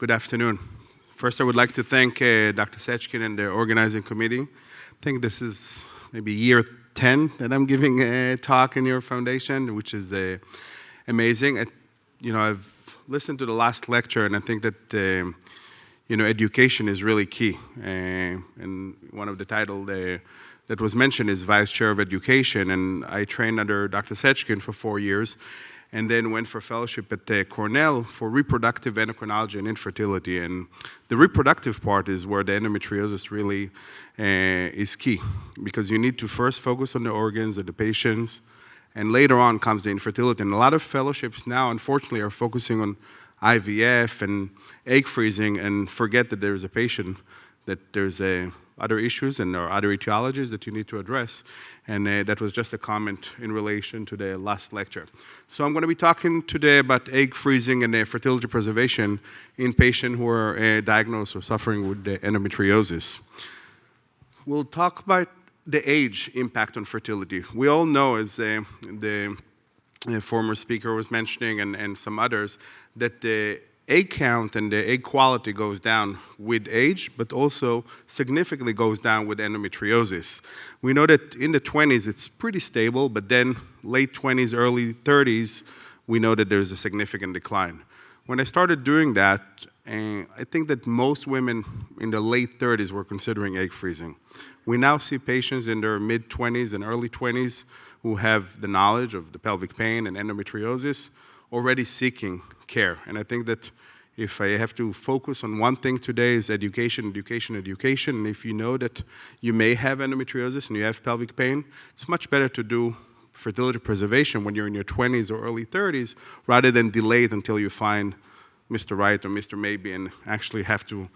Good afternoon. First, I would like to thank Dr. Sechkin and the organizing committee. I think this is maybe year 10 that I'm giving a talk in your foundation, which is amazing. I've listened to the last lecture, and I think that education is really key. And one of the titles that was mentioned is Vice Chair of Education, and I trained under Dr. Sechkin for 4 years, and then went for fellowship at Cornell for reproductive endocrinology and infertility. And the reproductive part is where the endometriosis really is key, because you need to first focus on the organs of the patients, and later on comes the infertility. And a lot of fellowships now, unfortunately, are focusing on IVF and egg freezing and forget that there's a patient, that there's other issues and there are other etiologies that you need to address. And that was just a comment in relation to the last lecture. So I'm going to be talking today about egg freezing and fertility preservation in patients who are diagnosed or suffering with endometriosis. We'll talk about the age impact on fertility. We all know, as the former speaker was mentioning and some others, that the egg count and the egg quality goes down with age, but also significantly goes down with endometriosis. We know that in the 20s it's pretty stable, but then late 20s, early 30s, we know that there's a significant decline. When I started doing that, I think that most women in the late 30s were considering egg freezing. We now see patients in their mid-20s and early 20s who have the knowledge of the pelvic pain and endometriosis already seeking care. And I think that if I have to focus on one thing today is education, education, education. And if you know that you may have endometriosis and you have pelvic pain, it's much better to do fertility preservation when you're in your 20s or early 30s rather than delay it until you find Mr. Right or Mr. Maybe and actually have to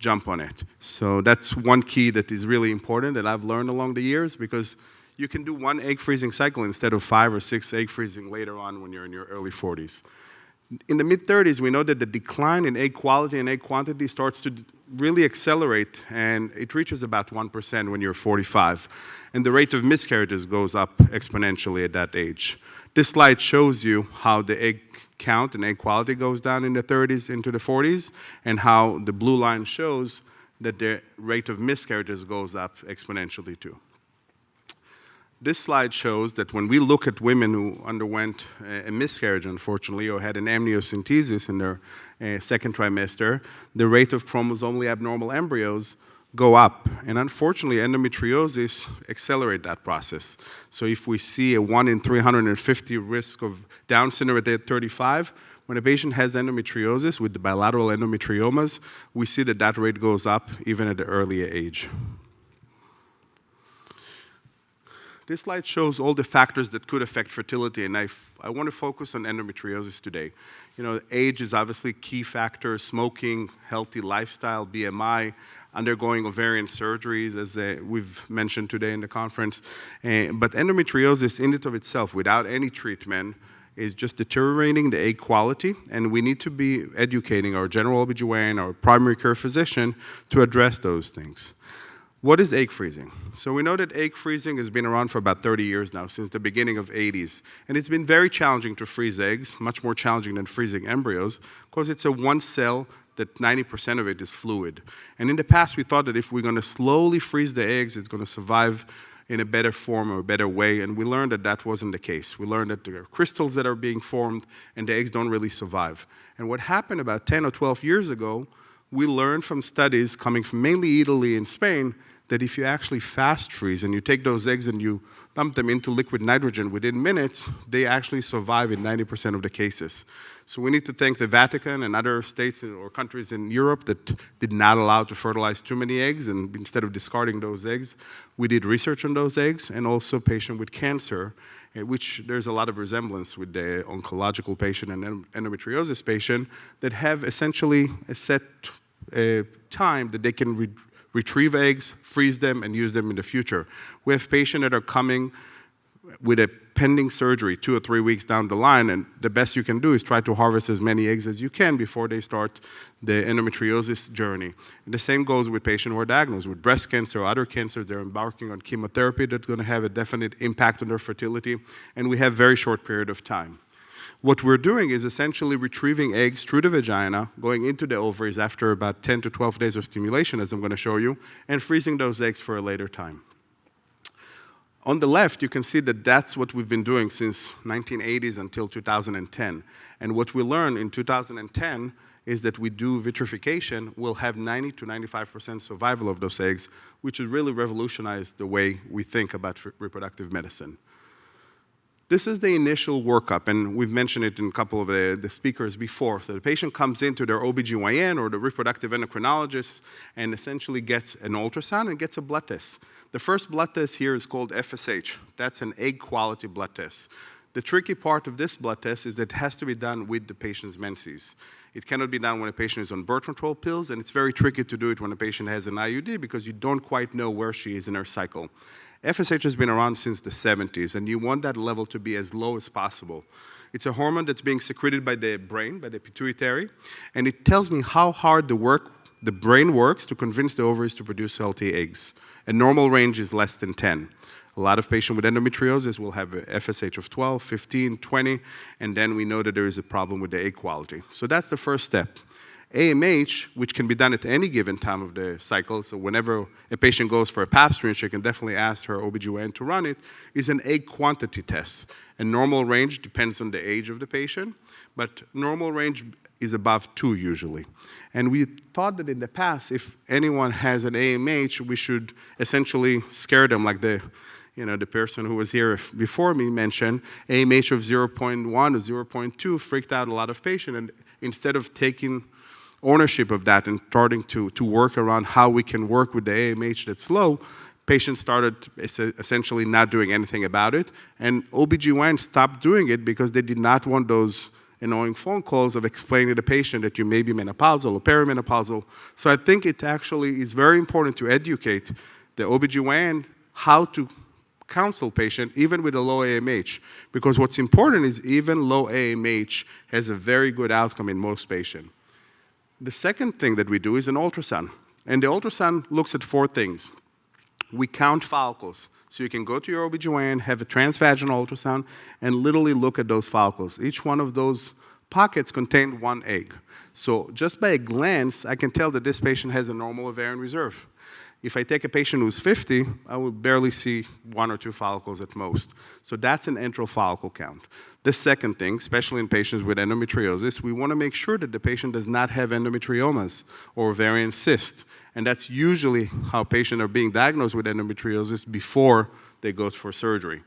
jump on it. So that's one key that is really important that I've learned along the years, because you can do one egg freezing cycle instead of 5 or 6 egg freezing later on when you're in your early 40s. In the mid-30s, we know that the decline in egg quality and egg quantity starts to really accelerate, and it reaches about 1% when you're 45. And the rate of miscarriages goes up exponentially at that age. This slide shows you how the egg count and egg quality goes down in the 30s into the 40s, and how the blue line shows that the rate of miscarriages goes up exponentially too. This slide shows that when we look at women who underwent a miscarriage, unfortunately, or had an amniocentesis in their second trimester, the rate of chromosomally abnormal embryos go up. And unfortunately, endometriosis accelerates that process. So if we see a 1 in 350 risk of Down syndrome at 35, when a patient has endometriosis with the bilateral endometriomas, we see that that rate goes up even at an earlier age. This slide shows all the factors that could affect fertility, and I want to focus on endometriosis today. Age is obviously a key factor, smoking, healthy lifestyle, BMI, undergoing ovarian surgeries, as we've mentioned today in the conference. But endometriosis in and of itself, without any treatment, is just deteriorating the egg quality, and we need to be educating our general OBGYN, our primary care physician, to address those things. What is egg freezing? So we know that egg freezing has been around for about 30 years now, since the beginning of 80s. And it's been very challenging to freeze eggs, much more challenging than freezing embryos, because it's a one cell that 90% of it is fluid. And in the past, we thought that if we're going to slowly freeze the eggs, it's going to survive in a better form or a better way. And we learned that that wasn't the case. We learned that there are crystals that are being formed, and the eggs don't really survive. And what happened about 10 or 12 years ago, we learned from studies coming from mainly Italy and Spain that if you actually fast freeze and you take those eggs and you dump them into liquid nitrogen within minutes, they actually survive in 90% of the cases. So we need to thank the Vatican and other states or countries in Europe that did not allow to fertilize too many eggs, and instead of discarding those eggs, we did research on those eggs, and also patients with cancer, which there's a lot of resemblance with the oncological patient and endometriosis patient that have essentially a set time that they can retrieve eggs, freeze them, and use them in the future. We have patients that are coming with a pending surgery 2 or 3 weeks down the line, and the best you can do is try to harvest as many eggs as you can before they start the endometriosis journey. And the same goes with patients who are diagnosed with breast cancer or other cancers. They're embarking on chemotherapy that's going to have a definite impact on their fertility, and we have very short period of time. What we're doing is essentially retrieving eggs through the vagina, going into the ovaries after about 10 to 12 days of stimulation, as I'm going to show you, and freezing those eggs for a later time. On the left, you can see that that's what we've been doing since 1980s until 2010. And what we learned in 2010 is that we do vitrification, we'll have 90 to 95% survival of those eggs, which has really revolutionized the way we think about reproductive medicine. This is the initial workup, and we've mentioned it in a couple of the speakers before. So the patient comes into their OBGYN or the reproductive endocrinologist and essentially gets an ultrasound and gets a blood test. The first blood test here is called FSH. That's an egg quality blood test. The tricky part of this blood test is that it has to be done with the patient's menses. It cannot be done when a patient is on birth control pills, and it's very tricky to do it when a patient has an IUD because you don't quite know where she is in her cycle. FSH has been around since the 70s, and you want that level to be as low as possible. It's a hormone that's being secreted by the brain, by the pituitary, and it tells me how hard the brain works to convince the ovaries to produce healthy eggs. A normal range is less than 10. A lot of patients with endometriosis will have a FSH of 12, 15, 20, and then we know that there is a problem with the egg quality. So that's the first step. AMH, which can be done at any given time of the cycle, so whenever a patient goes for a pap smear, she can definitely ask her OBGYN to run it, is an egg quantity test. A normal range depends on the age of the patient, but normal range is above 2 usually. And we thought that in the past, if anyone has an AMH, we should essentially scare them like the person who was here before me mentioned, AMH of 0.1 or 0.2 freaked out a lot of patients, and instead of taking ownership of that and starting to work around how we can work with the AMH that's low, patients started essentially not doing anything about it, and OBGYN stopped doing it because they did not want those annoying phone calls of explaining to the patient that you may be menopausal or perimenopausal. So I think it actually is very important to educate the OBGYN how to counsel patient even with a low AMH, because what's important is even low AMH has a very good outcome in most patients. The second thing that we do is an ultrasound, and the ultrasound looks at 4 things. We count follicles, so you can go to your OBGYN, have a transvaginal ultrasound, and literally look at those follicles. Each one of those pockets contained 1 egg. So just by a glance, I can tell that this patient has a normal ovarian reserve. If I take a patient who's 50, I will barely see 1 or 2 follicles at most. So that's an enteral follicle count. The second thing, especially in patients with endometriosis, we want to make sure that the patient does not have endometriomas or ovarian cysts. And that's usually how patients are being diagnosed with endometriosis before they go for surgery.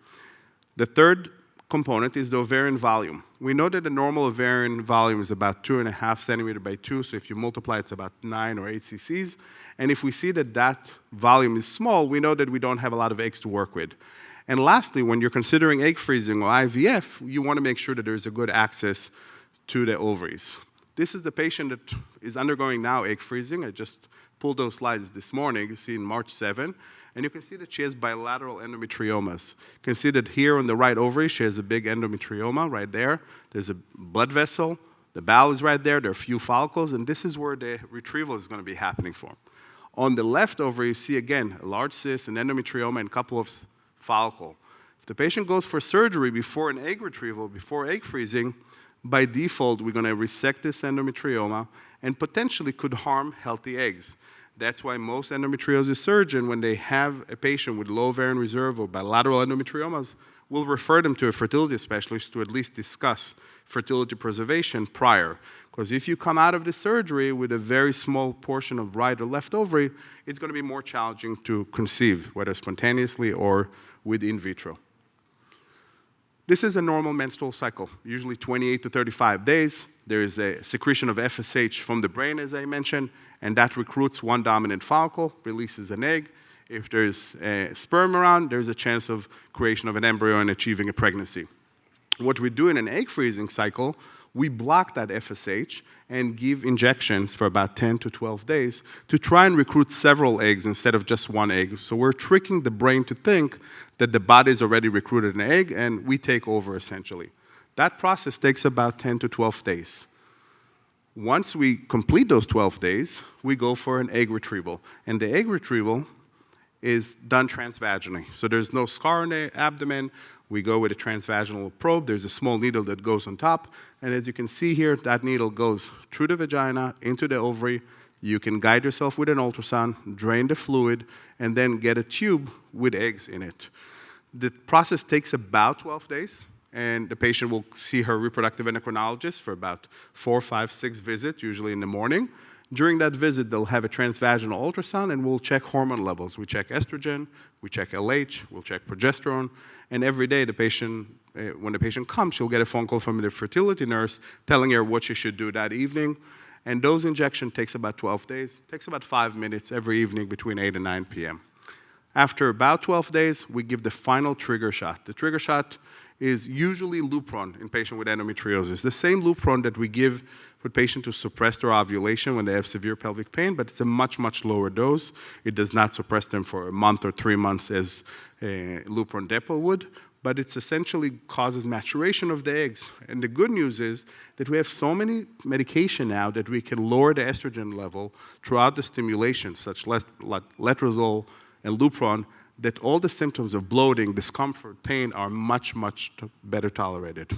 The third component is the ovarian volume. We know that the normal ovarian volume is about 2.5 centimeters by 2, so if you multiply, it's about 9 or 8 cc's. And if we see that that volume is small, we know that we don't have a lot of eggs to work with. And lastly, when you're considering egg freezing or IVF, you want to make sure that there's a good access to the ovaries. This is the patient that is undergoing now egg freezing. I just pulled those slides this morning. You see in March 7. And you can see that she has bilateral endometriomas. You can see that here on the right ovary, she has a big endometrioma right there. There's a blood vessel. The bowel is right there. There are a few follicles. And this is where the retrieval is going to be happening for. On the left ovary, you see, again, a large cyst, an endometrioma, and a couple of follicles. If the patient goes for surgery before an egg retrieval, before egg freezing, by default, we're going to resect this endometrioma and potentially could harm healthy eggs. That's why most endometriosis surgeons, when they have a patient with low ovarian reserve or bilateral endometriomas, will refer them to a fertility specialist to at least discuss fertility preservation prior. Because if you come out of the surgery with a very small portion of right or left ovary, it's going to be more challenging to conceive, whether spontaneously or with in vitro. This is a normal menstrual cycle, usually 28 to 35 days. There is a secretion of FSH from the brain, as I mentioned, and that recruits one dominant follicle, releases an egg. If there's a sperm around, there's a chance of creation of an embryo and achieving a pregnancy. What we do in an egg freezing cycle, we block that FSH and give injections for about 10 to 12 days to try and recruit several eggs instead of just 1 egg. So we're tricking the brain to think that the body's already recruited an egg and we take over essentially. That process takes about 10 to 12 days. Once we complete those 12 days, we go for an egg retrieval. And the egg retrieval is done transvaginally. So there's no scar on the abdomen. We go with a transvaginal probe. There's a small needle that goes on top. And as you can see here, that needle goes through the vagina, into the ovary. You can guide yourself with an ultrasound, drain the fluid, and then get a tube with eggs in it. The process takes about 12 days, and the patient will see her reproductive endocrinologist for about 4, 5, 6 visits, usually in the morning. During that visit, they'll have a transvaginal ultrasound, and we'll check hormone levels. We check estrogen, we check LH, we'll check progesterone, and every day the patient, when the patient comes, she'll get a phone call from the fertility nurse telling her what she should do that evening. And dose injection takes about 12 days, takes about 5 minutes every evening between 8 and 9 p.m. After about 12 days, we give the final trigger shot. The trigger shot is usually Lupron in patients with endometriosis. The same Lupron that we give for patients to suppress their ovulation when they have severe pelvic pain, but it's a much, much lower dose. It does not suppress them for a month or 3 months as Lupron depot would, but it essentially causes maturation of the eggs. And the good news is that we have so many medication now that we can lower the estrogen level throughout the stimulation, such as letrozole and Lupron, that all the symptoms of bloating, discomfort, pain are much, much better tolerated.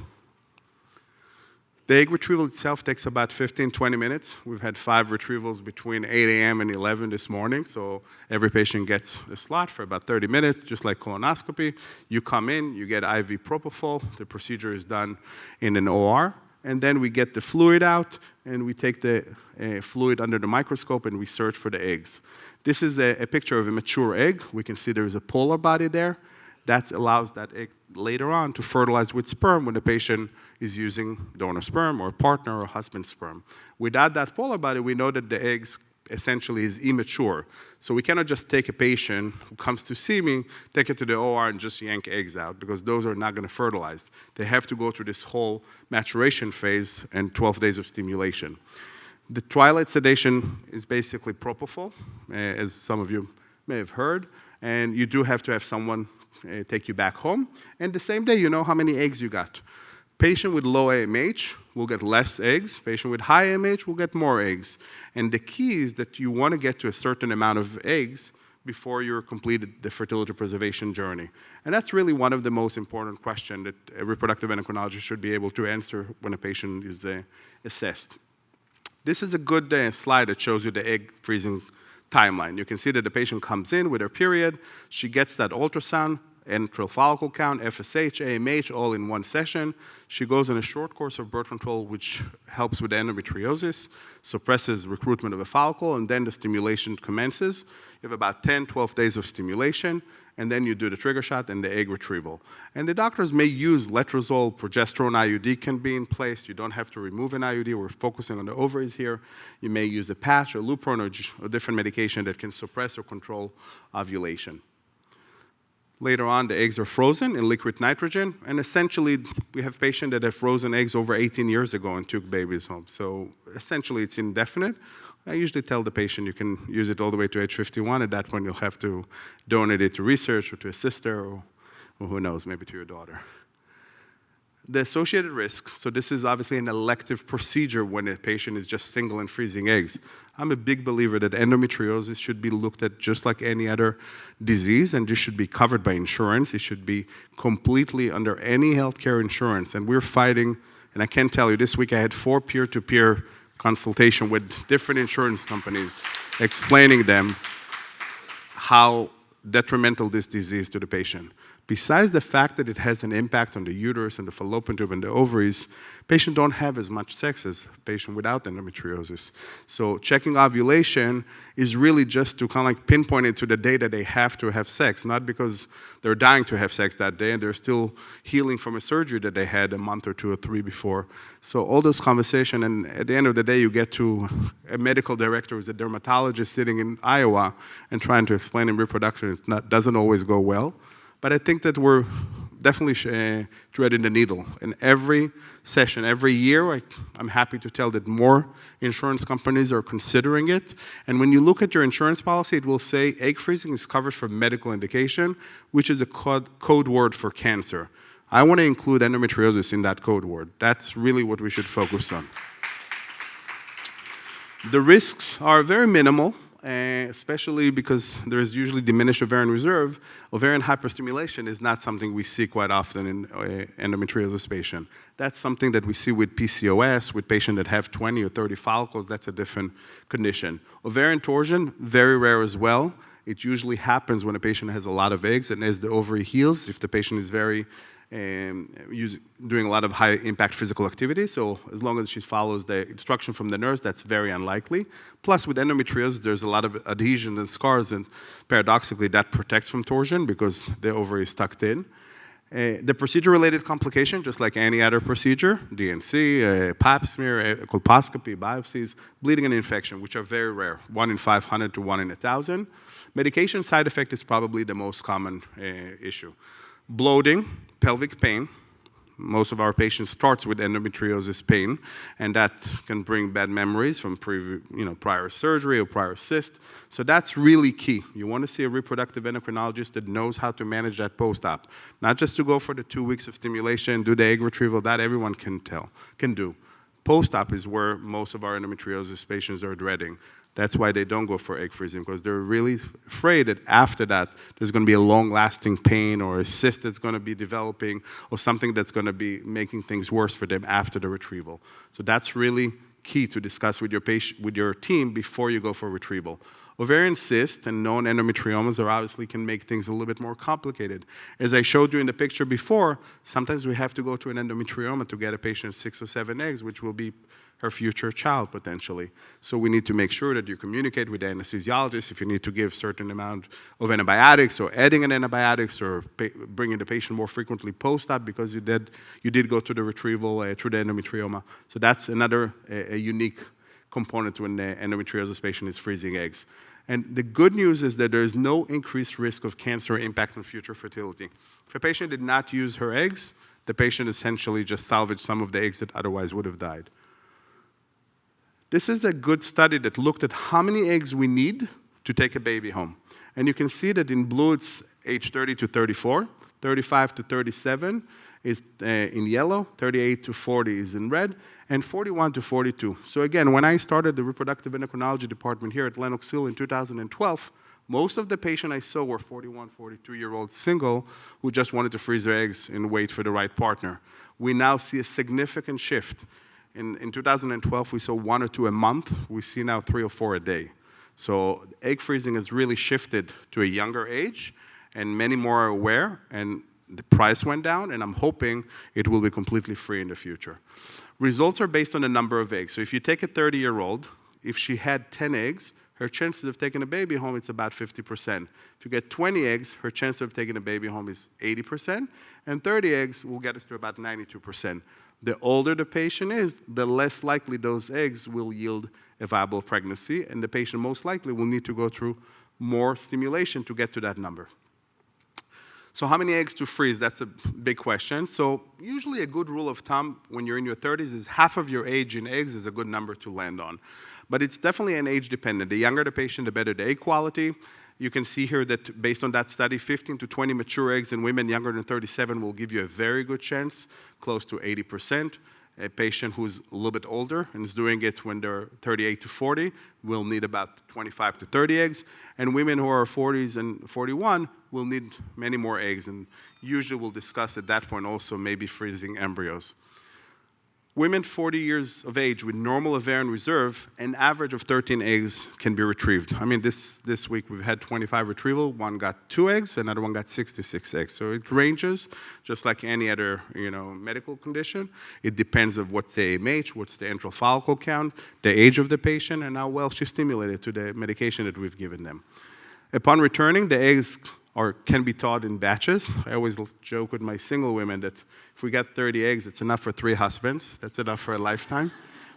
The egg retrieval itself takes about 15, 20 minutes. We've had 5 retrievals between 8 a.m. and 11 this morning, so every patient gets a slot for about 30 minutes, just like colonoscopy. You come in, you get IV propofol. The procedure is done in an OR, and then we get the fluid out, and we take the fluid under the microscope, and we search for the eggs. This is a picture of a mature egg. We can see there is a polar body there. That allows that egg later on to fertilize with sperm when the patient is using donor sperm or partner or husband sperm. Without that polar body, we know that the eggs essentially is immature. So we cannot just take a patient who comes to see me, take it to the OR and just yank eggs out, because those are not going to fertilize. They have to go through this whole maturation phase and 12 days of stimulation. The twilight sedation is basically propofol, as some of you may have heard, and you do have to have someone take you back home. And the same day, you know how many eggs you got. Patient with low AMH will get less eggs. Patient with high AMH will get more eggs. And the key is that you want to get to a certain amount of eggs before you're completed the fertility preservation journey. And that's really one of the most important questions that a reproductive endocrinologist should be able to answer when a patient is assessed. This is a good slide that shows you the egg freezing timeline. You can see that the patient comes in with her period, she gets that ultrasound, enteral follicle count, FSH, AMH, all in one session. She goes on a short course of birth control, which helps with endometriosis, suppresses recruitment of a follicle, and then the stimulation commences. You have about 10, 12 days of stimulation, and then you do the trigger shot and the egg retrieval. And the doctors may use letrozole, progesterone IUD can be in place. You don't have to remove an IUD. We're focusing on the ovaries here. You may use a patch or Lupron or a different medication that can suppress or control ovulation. Later on, the eggs are frozen in liquid nitrogen, and essentially, we have patients that have frozen eggs over 18 years ago and took babies home. So essentially, it's indefinite. I usually tell the patient you can use it all the way to age 51. At that point, you'll have to donate it to research or to a sister or who knows, maybe to your daughter. The associated risks, so this is obviously an elective procedure when a patient is just single and freezing eggs. I'm a big believer that endometriosis should be looked at just like any other disease, and this should be covered by insurance. It should be completely under any healthcare insurance, and we're fighting, and I can tell you, this week I had 4 peer-to-peer consultation with different insurance companies explaining them how detrimental this disease to the patient. Besides the fact that it has an impact on the uterus and the fallopian tube and the ovaries, patients don't have as much sex as patients without endometriosis. So checking ovulation is really just to kind of like pinpoint it to the day that they have to have sex, not because they're dying to have sex that day and they're still healing from a surgery that they had a month or 2 or 3 before. So all those conversations, and at the end of the day, you get to a medical director who's a dermatologist sitting in Iowa and trying to explain in reproduction. It doesn't always go well. But I think that we're definitely threading the needle. In every session, every year, I'm happy to tell that more insurance companies are considering it. And when you look at your insurance policy, it will say egg freezing is covered for medical indication, which is a code word for cancer. I want to include endometriosis in that code word. That's really what we should focus on. The risks are very minimal. especially because there is usually diminished ovarian reserve. Ovarian hyperstimulation is not something we see quite often in endometriosis patient. That's something that we see with PCOS, with patients that have 20 or 30 follicles. That's a different condition. Ovarian torsion, very rare as well. It usually happens when a patient has a lot of eggs, and as the ovary heals, if the patient is very doing a lot of high-impact physical activity, so as long as she follows the instruction from the nurse, that's very unlikely. Plus, with endometriosis, there's a lot of adhesion and scars, and paradoxically, that protects from torsion because the ovary is tucked in. The procedure-related complication, just like any other procedure, DNC, pap smear, colposcopy, biopsies, bleeding and infection, which are very rare, 1 in 500 to 1 in 1,000. Medication side effect is probably the most common issue. Bloating, pelvic pain. Most of our patients starts with endometriosis pain, and that can bring bad memories from prior surgery or prior cyst. So that's really key. You want to see a reproductive endocrinologist that knows how to manage that post-op. Not just to go for the 2 weeks of stimulation, do the egg retrieval, that everyone can do. Post-op is where most of our endometriosis patients are dreading. That's why they don't go for egg freezing, because they're really afraid that after that, there's going to be a long-lasting pain or a cyst that's going to be developing or something that's going to be making things worse for them after the retrieval. So that's really key to discuss with your patient, with your team before you go for retrieval. Ovarian cysts and known endometriomas obviously can make things a little bit more complicated. As I showed you in the picture before, sometimes we have to go to an endometrioma to get a patient 6 or 7 eggs, which will be her future child potentially. So we need to make sure that you communicate with the anesthesiologist if you need to give certain amount of antibiotics or adding an antibiotics or bringing the patient more frequently post-op because you did go to the retrieval through the endometrioma. So that's another a unique component when the endometriosis patient is freezing eggs. And the good news is that there is no increased risk of cancer impact on future fertility. If a patient did not use her eggs, the patient essentially just salvaged some of the eggs that otherwise would have died. This is a good study that looked at how many eggs we need to take a baby home. And you can see that in blue, it's age 30 to 34, 35 to 37 is in yellow, 38 to 40 is in red, and 41 to 42. So again, when I started the reproductive endocrinology department here at Lenox Hill in 2012, most of the patients I saw were 41, 42-year-old single who just wanted to freeze their eggs and wait for the right partner. We now see a significant shift. In 2012, we saw 1 or 2 a month. We see now 3 or 4 a day. So egg freezing has really shifted to a younger age, and many more are aware, and the price went down, and I'm hoping it will be completely free in the future. Results are based on the number of eggs. So if you take a 30-year-old, if she had 10 eggs, her chances of taking a baby home, it's about 50%. If you get 20 eggs, her chance of taking a baby home is 80%, and 30 eggs will get us to about 92%. The older the patient is, the less likely those eggs will yield a viable pregnancy, and the patient most likely will need to go through more stimulation to get to that number. So how many eggs to freeze? That's a big question. So usually a good rule of thumb when you're in your 30s is half of your age in eggs is a good number to land on. But it's definitely an age dependent. The younger the patient, the better the egg quality. You can see here that based on that study, 15 to 20 mature eggs in women younger than 37 will give you a very good chance, close to 80%. A patient who's a little bit older and is doing it when they're 38 to 40 will need about 25 to 30 eggs. And women who are 40s and 41 will need many more eggs. And usually we'll discuss at that point also maybe freezing embryos. Women 40 years of age with normal ovarian reserve, an average of 13 eggs can be retrieved. I mean, this week we've had 25 retrieval. One got 2 eggs, another one got 66 eggs. So it ranges, just like any other medical condition. It depends on what's the AMH, what's the antral follicle count, the age of the patient, and how well she's stimulated to the medication that we've given them. Upon returning, the eggs can be thawed in batches. I always joke with my single women that if we get 30 eggs, it's enough for 3 husbands. That's enough for a lifetime.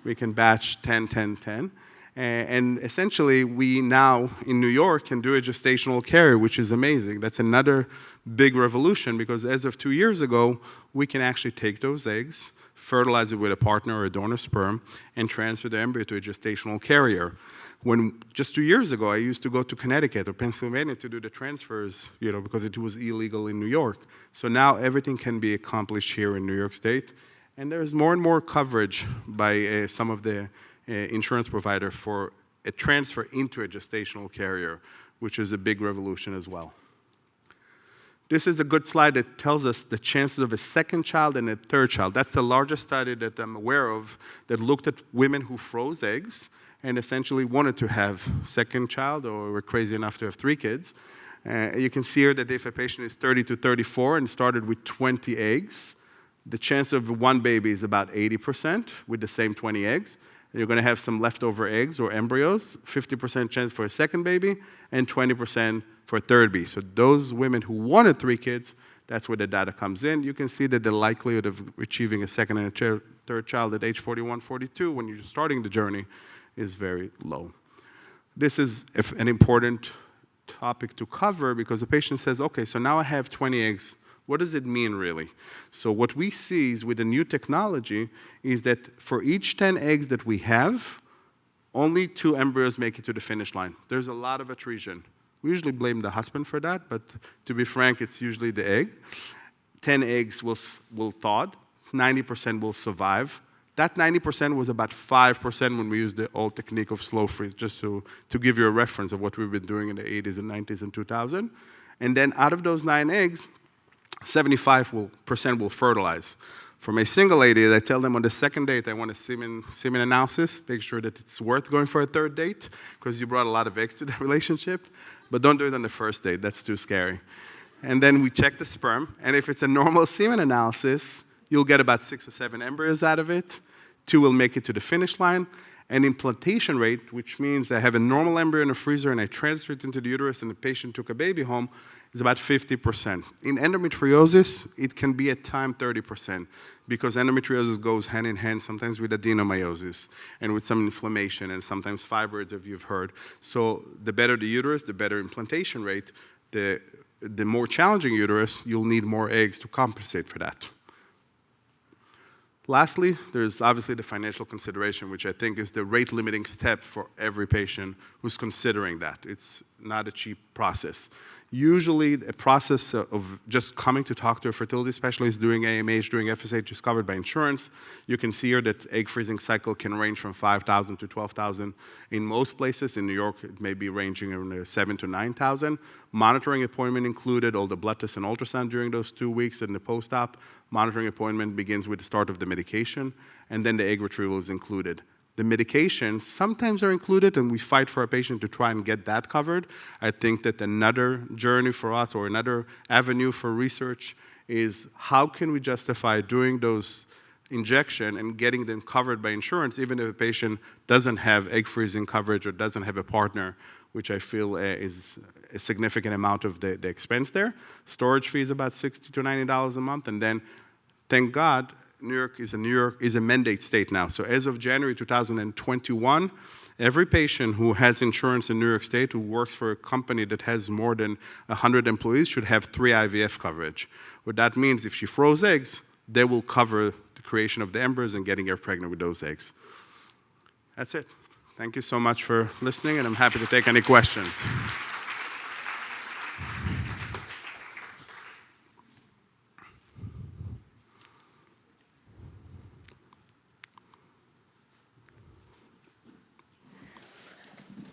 We can batch 10, 10, 10. And essentially, we now, in New York, can do a gestational carrier, which is amazing. That's another big revolution, because as of 2 years ago, we can actually take those eggs, fertilize it with a partner or a donor sperm, and transfer the embryo to a gestational carrier. When just 2 years ago, I used to go to Connecticut or Pennsylvania to do the transfers, because it was illegal in New York. So now everything can be accomplished here in New York State. And there's more and more coverage by some of the insurance providers for a transfer into a gestational carrier, which is a big revolution as well. This is a good slide that tells us the chances of a second child and a third child. That's the largest study that I'm aware of that looked at women who froze eggs and essentially wanted to have second child or were crazy enough to have 3 kids. You can see here that if a patient is 30 to 34 and started with 20 eggs, the chance of one baby is about 80% with the same 20 eggs. You're going to have some leftover eggs or embryos, 50% chance for a second baby, and 20% for a third baby. So those women who wanted 3 kids, that's where the data comes in. You can see that the likelihood of achieving a second and a third child at age 41, 42, when you're starting the journey, is very low. This is an important topic to cover because the patient says, okay, so now I have 20 eggs. What does it mean, really? So what we see is with the new technology is that for each 10 eggs that we have, only 2 embryos make it to the finish line. There's a lot of attrition. We usually blame the husband for that, but to be frank, it's usually the egg. 10 eggs will thaw, 90% will survive. That 90% was about 5% when we used the old technique of slow freeze, just to give you a reference of what we've been doing in the 80s and 90s and 2000. And then out of those 9 eggs, 75% will fertilize. For my single ladies, I tell them on the second date, I want a semen analysis. Make sure that it's worth going for a third date because you brought a lot of eggs to the relationship. But don't do it on the first date. That's too scary. And then we check the sperm. And if it's a normal semen analysis, you'll get about 6 or 7 embryos out of it. 2 will make it to the finish line. And implantation rate, which means I have a normal embryo in a freezer and I transfer it into the uterus and the patient took a baby home, is about 50%. In endometriosis, it can be at time 30% because endometriosis goes hand in hand sometimes with adenomyosis and with some inflammation and sometimes fibroids, if you've heard. So the better the uterus, the better implantation rate. The more challenging uterus, you'll need more eggs to compensate for that. Lastly, there's obviously the financial consideration, which I think is the rate-limiting step for every patient who's considering that. It's not a cheap process. Usually, a process of just coming to talk to a fertility specialist, doing AMH, doing FSH is covered by insurance. You can see here that egg freezing cycle can range from $5,000 to $12,000. In most places, in New York, it may be ranging around $7,000 to $9,000. Monitoring appointment included, all the blood tests and ultrasound during those 2 weeks and the post-op. Monitoring appointment begins with the start of the medication, and then the egg retrieval is included. The medications sometimes are included, and we fight for a patient to try and get that covered. I think that another journey for us or another avenue for research is how can we justify doing those injection and getting them covered by insurance, even if a patient doesn't have egg freezing coverage or doesn't have a partner, which I feel is a significant amount of the expense there. Storage fee is about $60 to $90 a month, and then, thank God, New York is a mandate state now. So as of January 2021, every patient who has insurance in New York State who works for a company that has more than 100 employees should have 3 IVF coverage. What that means, if she froze eggs, they will cover the creation of the embryos and getting her pregnant with those eggs. That's it. Thank you so much for listening, and I'm happy to take any questions.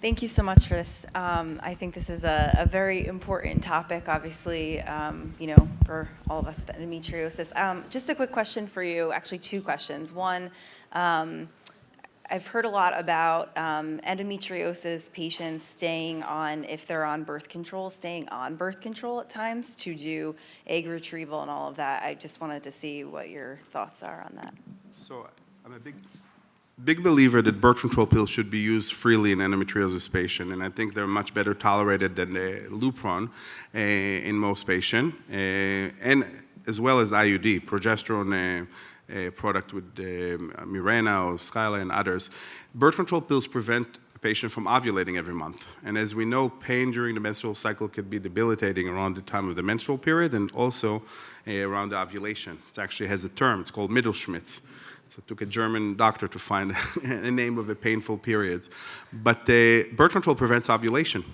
Thank you so much for this. I think this is a very important topic, obviously, for all of us with endometriosis. Just a quick question for you, actually 2 questions. One, I've heard a lot about endometriosis patients staying on, if they're on birth control, staying on birth control at times to do egg retrieval and all of that. I just wanted to see what your thoughts are on that. So I'm a big believer that birth control pills should be used freely in endometriosis patients, and I think they're much better tolerated than the Lupron in most patients, and as well as IUD, progesterone product with Mirena or Skyla and others. Birth control pills prevent a patient from ovulating every month, and as we know, pain during the menstrual cycle can be debilitating around the time of the menstrual period and also around the ovulation. It actually has a term, it's called Mittelschmerz. So it took a German doctor to find a name of the painful periods. But the birth control prevents ovulation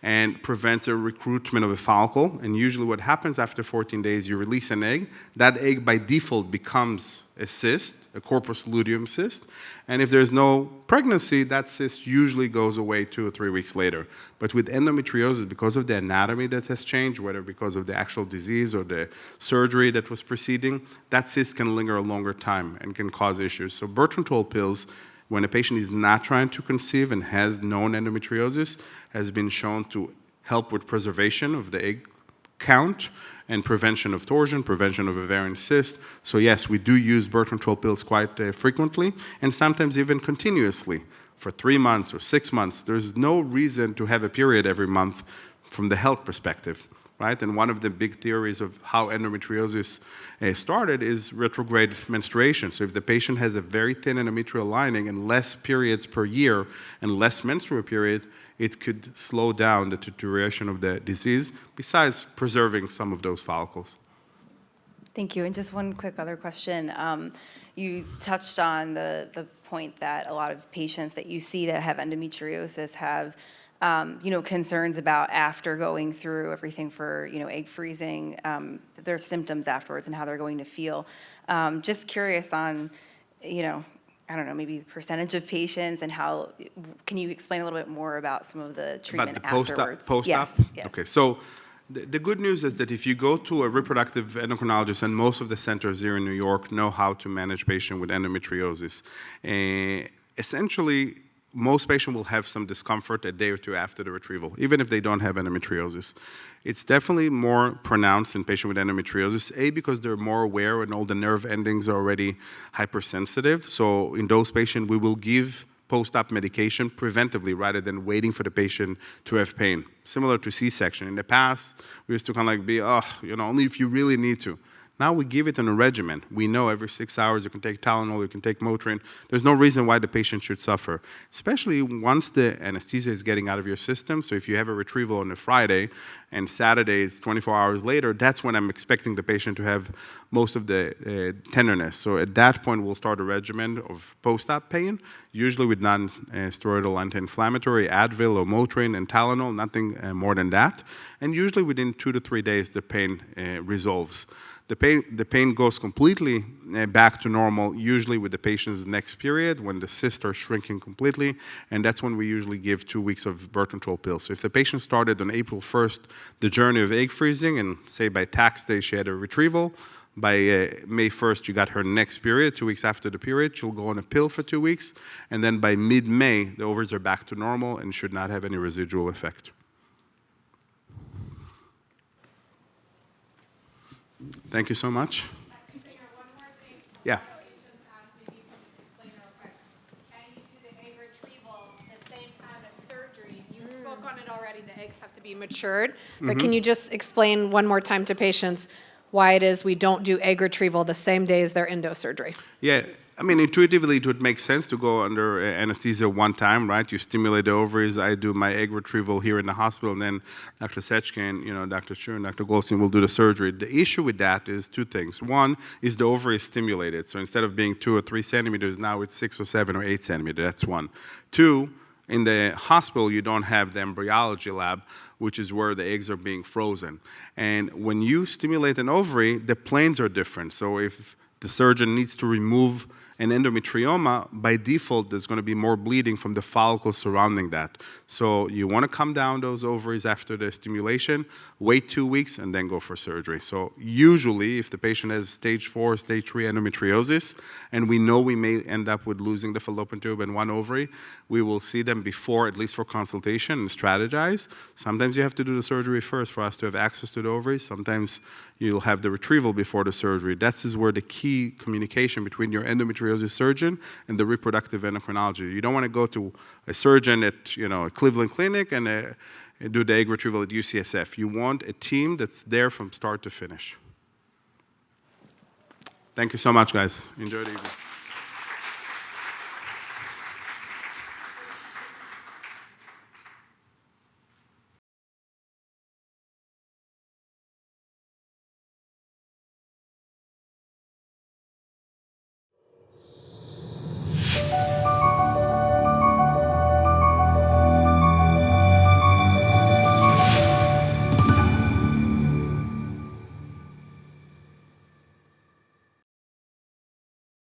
and prevents a recruitment of a follicle. And usually what happens after 14 days, you release an egg. That egg by default becomes a cyst, a corpus luteum cyst. And if there's no pregnancy, that cyst usually goes away 2 or 3 weeks later. But with endometriosis, because of the anatomy that has changed, whether because of the actual disease or the surgery that was preceding, that cyst can linger a longer time and can cause issues. So birth control pills, when a patient is not trying to conceive and has known endometriosis, has been shown to help with preservation of the egg count and prevention of torsion, prevention of ovarian cyst. So yes, we do use birth control pills quite frequently, and sometimes even continuously for 3 months or 6 months. There's no reason to have a period every month from the health perspective, right? And one of the big theories of how endometriosis started is retrograde menstruation. So if the patient has a very thin endometrial lining and less periods per year and less menstrual period, it could slow down the deterioration of the disease, besides preserving some of those follicles. Thank you. And just one quick other question. You touched on the point that a lot of patients that you see that have endometriosis have concerns about after going through everything for, egg freezing, their symptoms afterwards and how they're going to feel. Just curious on, I don't know, maybe percentage of patients and how, can you explain a little bit more about some of the treatment afterwards? Post-op? Yes. Okay, so the good news is that if you go to a reproductive endocrinologist, and most of the centers here in New York know how to manage patients with endometriosis, essentially, most patients will have some discomfort a day or two after the retrieval, even if they don't have endometriosis. It's definitely more pronounced in patients with endometriosis, because they're more aware and all the nerve endings are already hypersensitive. So in those patients, we will give post-op medication preventively rather than waiting for the patient to have pain. Similar to C-section. In the past, we used to kind of like only if you really need to. Now we give it in a regimen. We know every 6 hours you can take Tylenol, you can take Motrin. There's no reason why the patient should suffer, especially once the anesthesia is getting out of your system. So if you have a retrieval on a Friday and Saturday is 24 hours later, that's when I'm expecting the patient to have most of the tenderness. So at that point, we'll start a regimen of post-op pain, usually with non-steroidal anti-inflammatory, Advil or Motrin and Tylenol, nothing more than that. And usually within 2 to 3 days, the pain resolves. The pain goes completely back to normal, usually with the patient's next period, when the cysts are shrinking completely, and that's when we usually give 2 weeks of birth control pills. So if the patient started on April 1st the journey of egg freezing, and say by tax day she had a retrieval, by May 1st you got her next period, 2 weeks after the period, she'll go on a pill for 2 weeks, and then by mid-May, the ovaries are back to normal and should not have any residual effect. Thank you so much. One more thing. Yeah. Patients ask me, you can just explain real quick. Can you do the egg retrieval the same time as surgery? You spoke on it already. The eggs have to be matured. But can you just explain one more time to patients why it is we don't do egg retrieval the same day as their endo surgery? Yeah. I mean, intuitively, it would make sense to go under anesthesia one time, right? You stimulate the ovaries. I do my egg retrieval here in the hospital, and then Dr. Sechkin, Dr. Chu, and Dr. Goldstein will do the surgery. The issue with that is 2 things. One is the ovary is stimulated. So instead of being 2 or 3 centimeters, now it's 6 or 7 or 8 centimeters. That's one. 2, in the hospital, you don't have the embryology lab, which is where the eggs are being frozen. And when you stimulate an ovary, the planes are different. So if the surgeon needs to remove an endometrioma, by default, there's going to be more bleeding from the follicles surrounding that. So you want to come down those ovaries after the stimulation, wait 2 weeks, and then go for surgery. So usually, if the patient has stage 4, stage 3 endometriosis, and we know we may end up with losing the fallopian tube and 1 ovary, we will see them before, at least for consultation, and strategize. Sometimes you have to do the surgery first for us to have access to the ovaries. Sometimes you'll have the retrieval before the surgery. That is where the key communication between your endometriosis surgeon and the reproductive endocrinology. You don't want to go to a surgeon at a Cleveland Clinic and do the egg retrieval at UCSF. You want a team that's there from start to finish. Thank you so much, guys. Enjoy the evening.